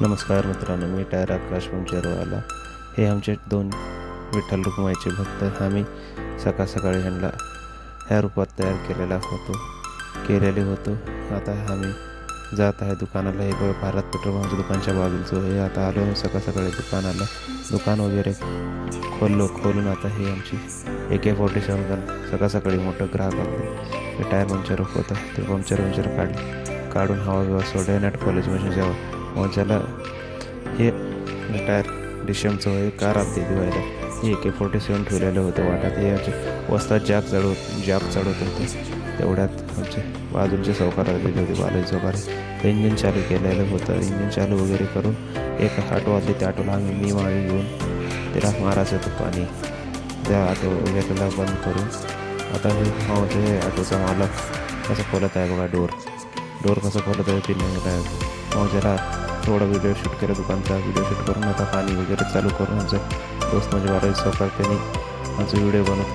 नमस्कार मित्रांनो, मी टायर आकाश पंचरवाला. हे आमचे दोन विठ्ठल रुक्माईचे भक्त. आम्ही सकाळी ह्यांना ह्या रूपात तयार केलेले होतो. आता आम्ही जात आहे दुकानाला. हे भारत पेट्रोल पंपच्या दुकानच्या बाजूचं हे. आता आलो सकाळी दुकानाला. दुकान वगैरे खोलून आता हे आमची AK-47 गन सकाळी मोठं ग्राहक आले. हे टायर पंक्चर होतं. ते पंक्चर काढून हवा सोडे नॅट कॉलेज म्हणजे जेव्हा ज्याला हे टायर डिशमचं हे कार आली दिवायला. हे AK-47 ठेवलेलं होतं वाटात. हे आमचे वस्तात जॅक चढवत होते. तेवढ्यात आमचे बाजूचे सावकार आलेले होते, बालाजी सावकार. ते इंजिन चालू केलेलं होतं. इंजिन चालू वगैरे करून एक ऑटो आली. त्या ऑटोला मी मागे घेऊन त्याला मारायचं होतं पाणी. त्या ऑटो वगैरेला बंद करून आता हे ऑटोचा मालक कसं खोलत आहे बघा. डोर कसं खोलत आहे पिण्याला आहे. जरा थोडा व्हिडिओ शूट केला, दुकानचा व्हिडिओ शूट करून आता पाणी वगैरे चालू करून आमचं दोस्त म्हणजे बालाजी सावकार त्यांनी आमचे व्हिडिओ बनवत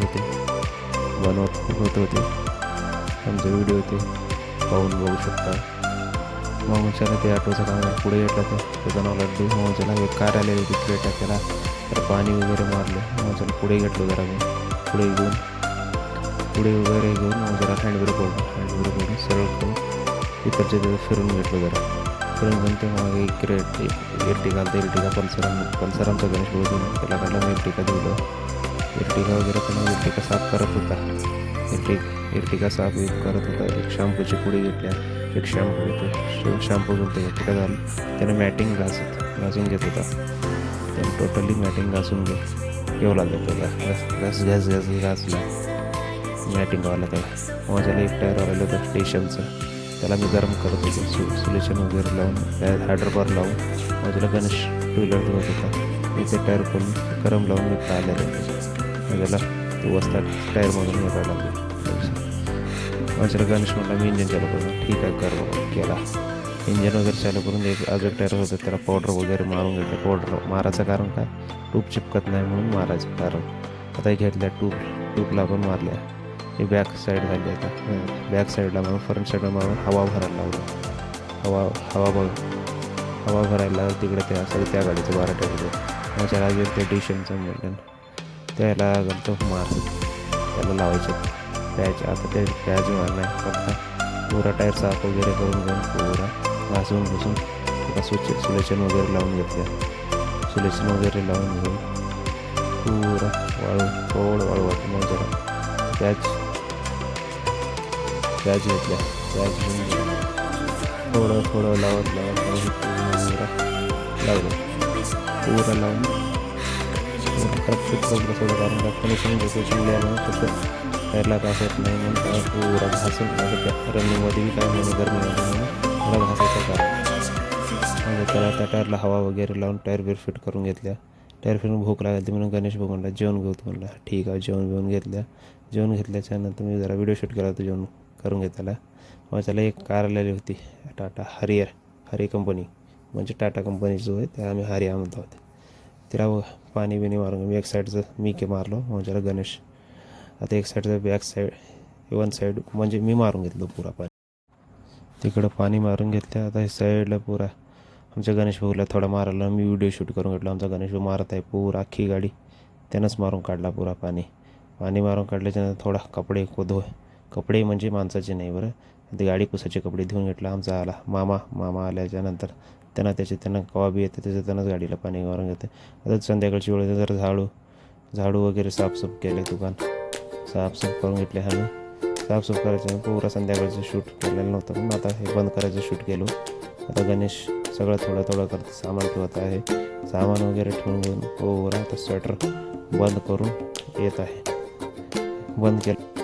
होते. आमचे व्हिडिओ ते पाहून बघू शकता. मग त्याला ते ऑटोचं काम पुढे घेतलं. त्याचं नाव लड्डू. मग त्याला एक कार आलेली होती क्रेटा. त्याला तर पाणी वगैरे मारले. मग त्याला पुढे घेतलो जरा. मी पुढे वगैरे घेऊन मग जरा हँडब्रेक ओढून सरळ करून तिकडचे फिरून घेतलो जरा. फिरून घेऊन ते मागे एर्टिगा पल्सरांचा गणेश बोलून त्याला काढला. मी एर्टिगा दिलं. एर्टिगा वगैरे पण एर्टिगा साफ करत होता. एर्टिगा साफ करत होता. एक शॅम्पूची पुडी घेतल्या. एक शॅम्पू घेऊन ते एर्टिगा झालं. त्याने मॅटिंग घासून घेत होता. त्याने टोटली मॅटिंग घासून घेऊ लागलं. त्याला घासला मॅटिंगवाला त्याला. मग त्याला एक टायर आलेलं होतं स्टेशनचं. त्याला मी गरम करत होतो. सोल्युशन वगैरे लावून हायड्रोबार लावून मग त्याला गणेश टू व्हीलर धुवत होता. मी ते टायर खोलून गरम लावून मी आलेलं होतं. मग त्याला तो वस्तात टायरमधून निघायला लागलो. मग त्याला गणेश म्हटला मी इंजिन चालू करतो. ठीक आहे कर बाबा. केला इंजिन वगैरे चालू करून. एक अजून टायर होतं त्याला पावडर वगैरे मारून घेतलं. पावडर मारायचं कारण काय, ट्यूब चिपकत नाही म्हणून मारायचं कारण. आता घेतल्या ट्यूबला पण मारल्या. हे बॅक साईड झाली. आता बॅक साईडला मारून फ्रंट साईडला मारून हवा भरायला लावलं. हवा भरायला तिकडे ते असं त्या गाडीचं 12 टायर. मग त्याला अजून ते डिशनचं म्हणलं त्याला घालतो मार. त्याला लावायचं पॅच. आता ते पॅच मारला आहे फक्त. पुरा टायर साफ वगैरे करून घेऊन पुरा घासून त्याला सोल्युशन वगैरे लावून घेतलं. सोल्युशन वगैरे लावून घेऊन पुरा थोडं वाळू वाटलं. मग जरा पॅच घेतल्या. पॅच घेऊन थोडं लावत पुरा लावून थोडं कारण फिनिशिंग लिहायला तसं टायरला घासत नाही म्हणून त्याला पुरा घासून रनिंगमध्ये काय म्हणून गरमीमध्ये म्हणून मला घासायचं कारण. म्हणजे त्याला त्या टायरला हवा वगैरे लावून टायर फिट करून घेतल्या. टायर फिरून भूक लागली म्हणून गणेश भाऊ म्हणला जेवण घेऊ म्हणला. ठीक आहे जेवण घेतल्याच्या नंतर मी जरा व्हिडिओ शूट केला होता जेवण करून घेतला. मग त्याला एक कार आलेली होती टाटा हरी कंपनी म्हणजे टाटा कंपनीचं होय. त्या आम्ही हरिया म्हणतो होते. तिला पाणी बिणी मारून मी एक साईडचं मारलो. मग त्याला गणेश आता एक साईडचं बॅक साईड वन साईड म्हणजे मी मारून घेतलं पुरा पाणी. तिकडं पाणी मारून घेतलं. आता हे साईडला पुरा आमच्या गणेश भाऊला थोडा मारायला मी व्हिडिओ शूट करून घेतला. आमचा गणेश भाऊ मारत आहे पुरा अख्खी गाडी त्यानंच मारून काढला पुरा पाणी मारून काढल्याच्यानंतर थोडा कपडे म्हणजे माणसाचे नाही बरं. ते गाडी पुसाचे कपडे धुवून घेतला. आमचा आला मामा आल्याच्यानंतर त्यांना कवा बी येते त्यानंच गाडीला पाणी मारून घेते. आता संध्याकाळची वेळ जर झाडू वगैरे साफसूफ केले. दुकान साफसूफ करून घेतले. आम्ही साफसूफ करायचं पुरा संध्याकाळचं शूट केलेलं नव्हतं पण आता हे बंद करायचं शूट केलो. आता गणेश सगळं थोडं करत सामान ठेवत आहे. सामान वगैरे ठेवून घेऊन पुरा आता स्वेटर बंद करून येत आहे. बंद केलं.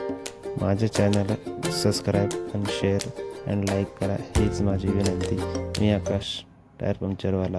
माझ्या चॅनलला सबस्क्राईब आणि शेअर आणि लाईक करा हीच माझी विनंती. मी आकाश टायर पंक्चरवाला.